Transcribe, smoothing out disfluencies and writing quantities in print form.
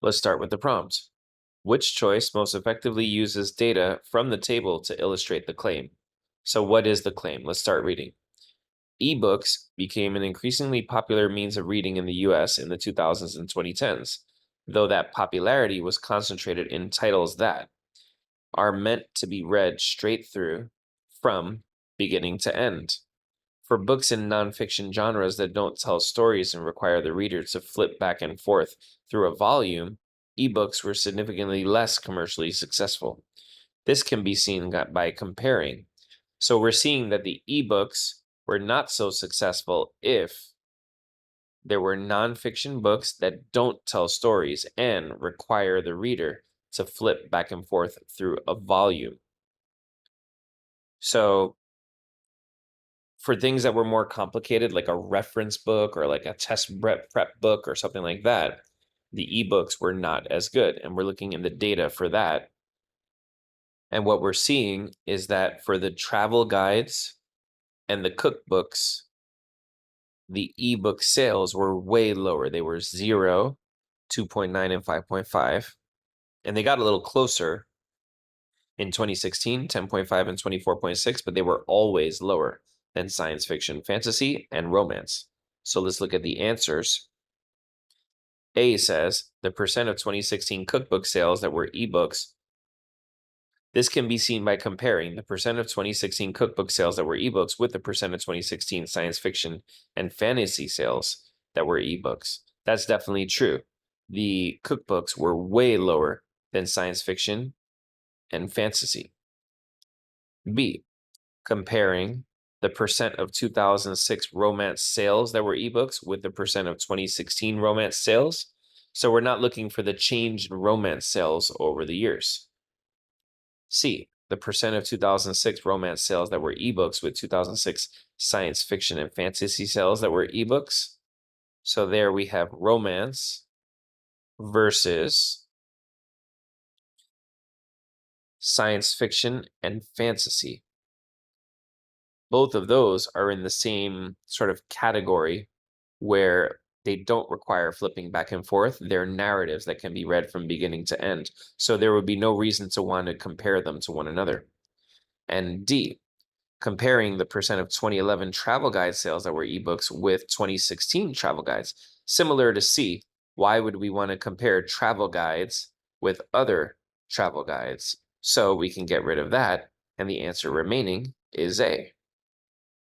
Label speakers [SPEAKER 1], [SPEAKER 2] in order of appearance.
[SPEAKER 1] Let's start with the prompt. Which choice most effectively uses data from the table to illustrate the claim? So, what is the claim? Let's start reading. Ebooks became an increasingly popular means of reading in the US in the 2000s and 2010s, though that popularity was concentrated in titles that are meant to be read straight through from beginning to end. For books in nonfiction genres that don't tell stories and require the reader to flip back and forth through a volume, ebooks were significantly less commercially successful. This can be seen by comparing. So we're seeing that the ebooks were not so successful if there were nonfiction books that don't tell stories and require the reader to flip back and forth through a volume. So for things that were more complicated, like a reference book or like a test prep book or something like that, the ebooks were not as good. And we're looking in the data for that. And what we're seeing is that for the travel guides and the cookbooks, the ebook sales were way lower. They were 0, 2.9, and 5.5. And they got a little closer in 2016, 10.5 and 24.6, but they were always lower than science fiction, fantasy, and romance. So let's look at the answers. A says the percent of 2016 cookbook sales that were ebooks. This can be seen by comparing the percent of 2016 cookbook sales that were ebooks with the percent of 2016 science fiction and fantasy sales that were ebooks. That's definitely true. The cookbooks were way lower than science fiction and fantasy. B, comparing the percent of 2006 romance sales that were ebooks with the percent of 2016 romance sales. So we're not looking for the change in romance sales over the years. C, the percent of 2006 romance sales that were ebooks with 2006 science fiction and fantasy sales that were ebooks. So there we have romance versus science fiction and fantasy. Both of those are in the same sort of category where they don't require flipping back and forth. They're narratives that can be read from beginning to end. So there would be no reason to want to compare them to one another. And D, comparing the percent of 2011 travel guide sales that were ebooks with 2016 travel guides. Similar to C, why would we want to compare travel guides with other travel guides? So we can get rid of that, and the answer remaining is A.